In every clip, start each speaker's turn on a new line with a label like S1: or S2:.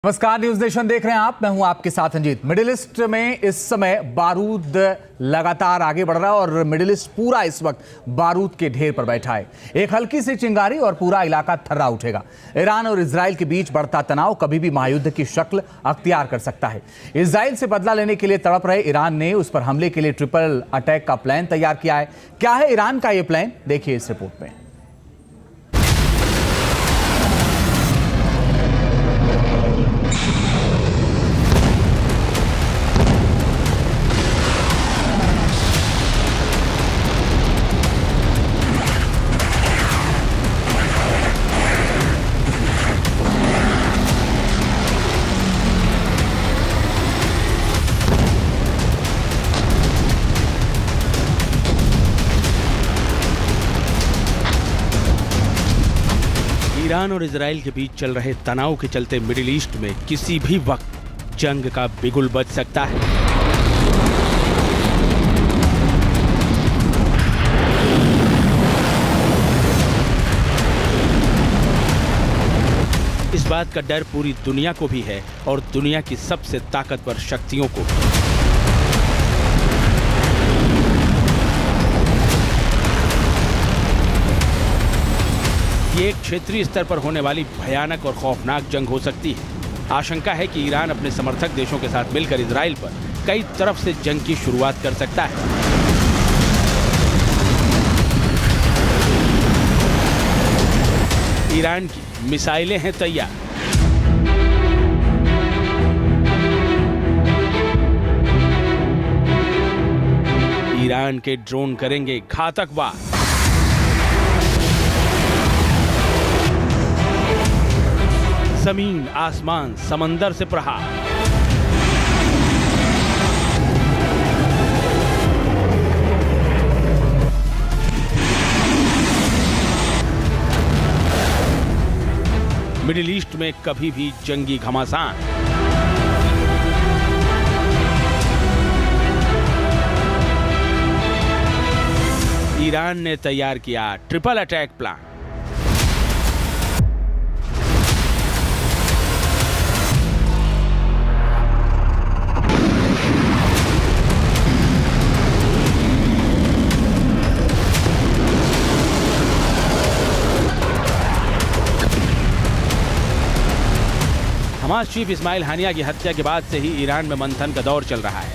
S1: नमस्कार, news nation देख रहे हैं आप। मैं हूं आपके साथ अंजीत। मिडिल ईस्ट में इस समय बारूद लगातार आगे बढ़ रहा है और मिडिल ईस्ट पूरा इस वक्त बारूद के ढेर पर बैठा है। एक हल्की सी चिंगारी और पूरा इलाका थर्रा उठेगा। ईरान और इजराइल के बीच बढ़ता तनाव कभी भी महायुद्ध की शक्ल अख्तियार कर सकता है। इजराइल से बदला लेने के लिए तड़प रहे ईरान ने उस पर हमले के लिए ट्रिपल अटैक का प्लान तैयार किया है। क्या है ईरान का यह प्लान, देखिए इस रिपोर्ट में।
S2: ईरान और इजराइल के बीच चल रहे तनाव के चलते मिडिल ईस्ट में किसी भी वक्त जंग का बिगुल बज सकता है। इस बात का डर पूरी दुनिया को भी है और दुनिया की सबसे ताकतवर शक्तियों को। ये एक क्षेत्रीय स्तर पर होने वाली भयानक और खौफनाक जंग हो सकती है। आशंका है कि ईरान अपने समर्थक देशों के साथ मिलकर इजराइल पर कई तरफ से जंग की शुरुआत कर सकता है। ईरान की मिसाइलें हैं तैयार। ईरान के ड्रोन करेंगे घातक वार। जमीन, आसमान, समंदर से प्रहार। मिडिल ईस्ट में कभी भी जंगी घमासान। ईरान ने तैयार किया triple attack plan. Hamas chief Ismail Haniyeh की हत्या के बाद से ही ईरान में मंथन का दौर चल रहा है।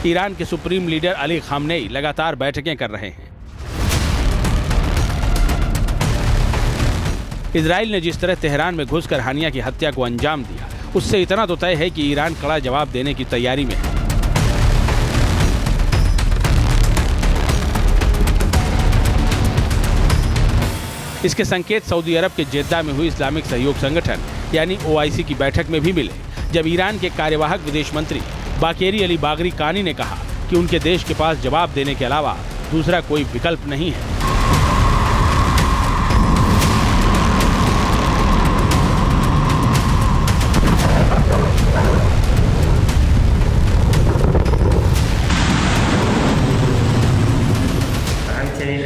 S2: ईरान के सुप्रीम लीडर अली खामनेई लगातार बैठकें कर रहे हैं। इजराइल ने जिस तरह तेहरान में घुसकर हानिया की हत्या को अंजाम दिया, उससे इतना तो तय है कि ईरान कड़ा जवाब देने की तैयारी में है। इसके संकेत सऊदी अरब के जेद्दा में हुई इस्लामिक सहयोग संगठन यानी OIC की बैठक में भी मिले, जब ईरान के कार्यवाहक विदेश मंत्री बाकेरी अली बागरी कानी ने कहा कि उनके देश के पास जवाब देने के अलावा दूसरा कोई विकल्प नहीं है।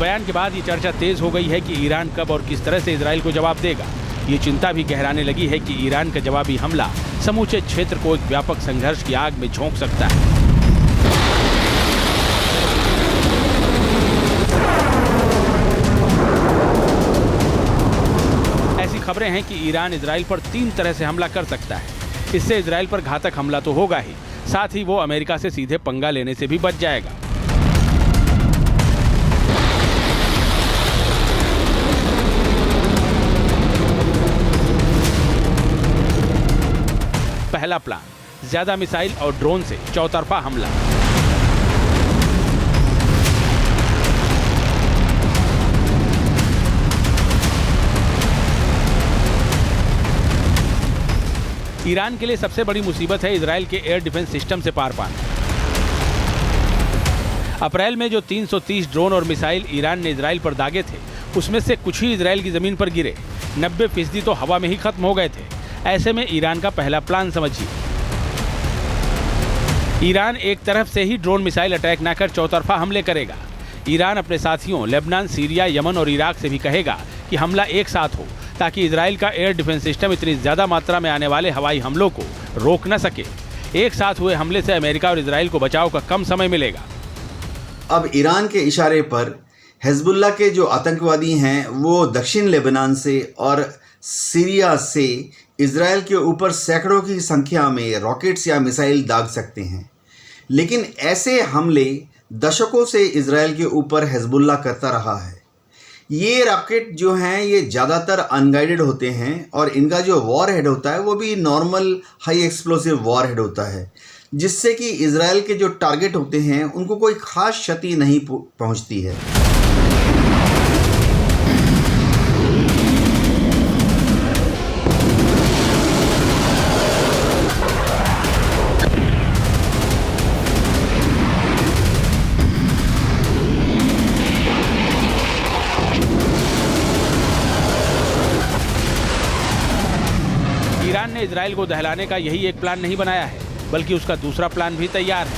S2: बयान के बाद ये चर्चा तेज हो गई है कि ईरान कब और किस तरह से इजराइल को जवाब देगा। ये चिंता भी गहराने लगी है कि ईरान का जवाबी हमला समूचे क्षेत्र को एक व्यापक संघर्ष की आग में झोंक सकता है। ऐसी खबरें हैं कि ईरान इजराइल पर 3 तरह से हमला कर सकता है। इससे इजराइल पर घातक हमला तो होगा ही, साथ ही वो अमेरिका से सीधे पंगा लेने से भी बच जाएगा। पहला प्लान, ज्यादा मिसाइल और ड्रोन से चौतरफा हमला। ईरान के लिए सबसे बड़ी मुसीबत है इजराइल के एयर डिफेंस सिस्टम से पार पाना। अप्रैल में जो 330 ड्रोन और मिसाइल ईरान ने इजराइल पर दागे थे, उसमें से कुछ ही इजराइल की जमीन पर गिरे, 90% तो हवा में ही खत्म हो गए थे। ऐसे में ईरान का पहला प्लान समझिए। ईरान एक तरफ से ही ड्रोन मिसाइल अटैक न कर चौतरफा हमले करेगा। ईरान अपने साथियों लेबनान, सीरिया, यमन और इराक से भी कहेगा कि हमला एक साथ हो, ताकि इजराइल का एयर डिफेंस सिस्टम इतनी ज्यादा मात्रा में आने वाले हवाई हमलों को रोक न सके। एक साथ हुए हमले से अमेरिका और इजराइल को बचाव का कम समय मिलेगा।
S3: अब ईरान के इशारे पर हिजबुल्लाह के जो आतंकवादी हैं वो दक्षिण लेबनान से और सीरिया से इजराइल के ऊपर सैकड़ों की संख्या में रॉकेट्स या मिसाइल दाग सकते हैं। लेकिन ऐसे हमले दशकों से इजराइल के ऊपर हिजबुल्लाह करता रहा है। ये रॉकेट जो हैं ये ज़्यादातर अनगाइडेड होते हैं और इनका जो वॉर हेड होता है वो भी normal high explosive war head होता है, जिससे कि इजराइल के जो टारगेट होते हैं उनको कोई ख़ास क्षति नहीं पहुंचती है।
S2: ईरान ने इजराइल को दहलाने का यही एक प्लान नहीं बनाया है, बल्कि उसका दूसरा प्लान भी तैयार है।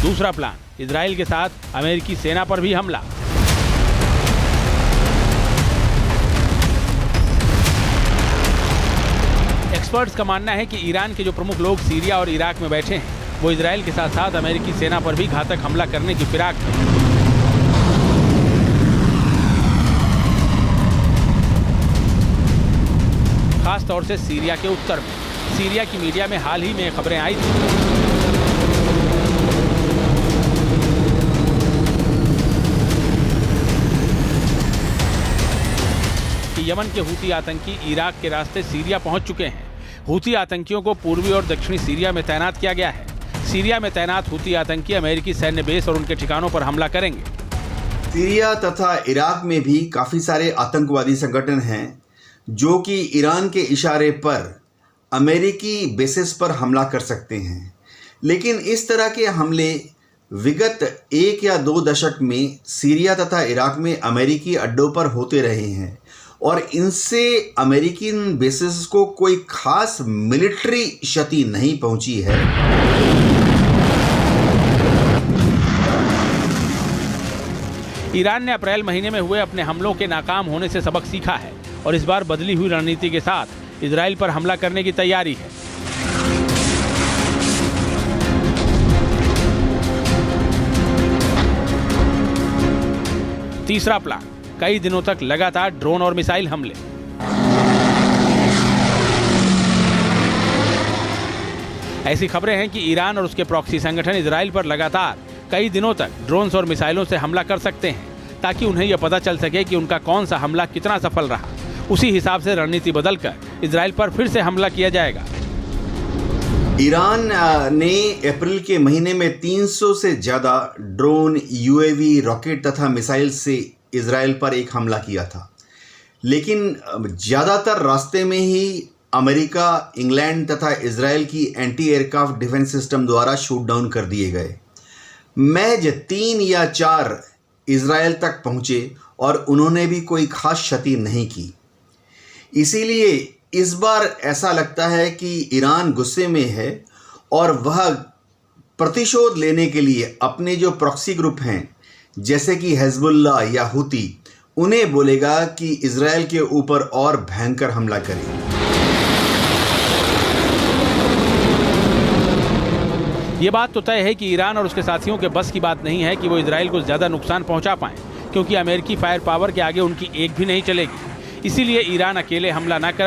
S2: दूसरा प्लान, इजराइल के साथ अमेरिकी सेना पर भी हमला। एक्सपर्ट्स का मानना है कि ईरान के जो प्रमुख लोग सीरिया और इराक में बैठे हैं, वो इजराइल के साथ साथ अमेरिकी सेना पर भी घातक हमला करने की फिराक में। खास तौर से सीरिया के उत्तर में। सीरिया की मीडिया में हाल ही में खबरें आई थी कि यमन के हूती आतंकी इराक के रास्ते सीरिया पहुंच चुके हैं। हूती आतंकियों को पूर्वी और दक्षिणी सीरिया में तैनात किया गया है। सीरिया में तैनात हूती आतंकी अमेरिकी सैन्य बेस और उनके ठिकानों पर हमला करेंगे।
S3: सीरिया तथा इराक में भी काफ़ी सारे आतंकवादी संगठन हैं जो कि ईरान के इशारे पर अमेरिकी बेसिस पर हमला कर सकते हैं। लेकिन इस तरह के हमले विगत 1 या 2 दशक में सीरिया तथा इराक में अमेरिकी अड्डों पर होते रहे हैं और इनसे अमेरिकी बेसिस को कोई खास मिलिट्री क्षति नहीं पहुंची है।
S2: ईरान ने अप्रैल महीने में हुए अपने हमलों के नाकाम होने से सबक सीखा है और इस बार बदली हुई रणनीति के साथ इजराइल पर हमला करने की तैयारी है। तीसरा प्लान, कई दिनों तक लगातार ड्रोन और मिसाइल हमले। ऐसी खबरें हैं कि ईरान और उसके प्रॉक्सी संगठन इजराइल पर लगातार कई दिनों तक ड्रोन्स और मिसाइलों से हमला कर सकते हैं, ताकि उन्हें यह पता चल सके कि उनका कौन सा हमला कितना सफल रहा। उसी हिसाब से रणनीति बदलकर इजराइल पर फिर से हमला किया जाएगा।
S3: ईरान ने अप्रैल के महीने में 300 से ज़्यादा ड्रोन, यूएवी, रॉकेट तथा मिसाइल से इजराइल पर एक हमला किया था। लेकिन ज़्यादातर रास्ते में ही अमेरिका, इंग्लैंड तथा इजराइल की एंटी एयरक्राफ्ट डिफेंस सिस्टम द्वारा शूट डाउन कर दिए गए। महज 3 या 4 इजराइल तक पहुँचे और उन्होंने भी कोई खास क्षति नहीं की। इसीलिए इस बार ऐसा लगता है कि ईरान गुस्से में है और वह प्रतिशोध लेने के लिए अपने जो प्रॉक्सी ग्रुप हैं, जैसे कि हिजबुल्लाह या हूती, उन्हें बोलेगा कि इजराइल के ऊपर और भयंकर हमला करें।
S2: ये बात तो तय है कि ईरान और उसके साथियों के बस की बात नहीं है कि वो इजराइल को ज़्यादा नुकसान पहुंचा पाएं, क्योंकि अमेरिकी फायर पावर के आगे उनकी एक भी नहीं चलेगी। इसीलिए ईरान अकेले हमला न कर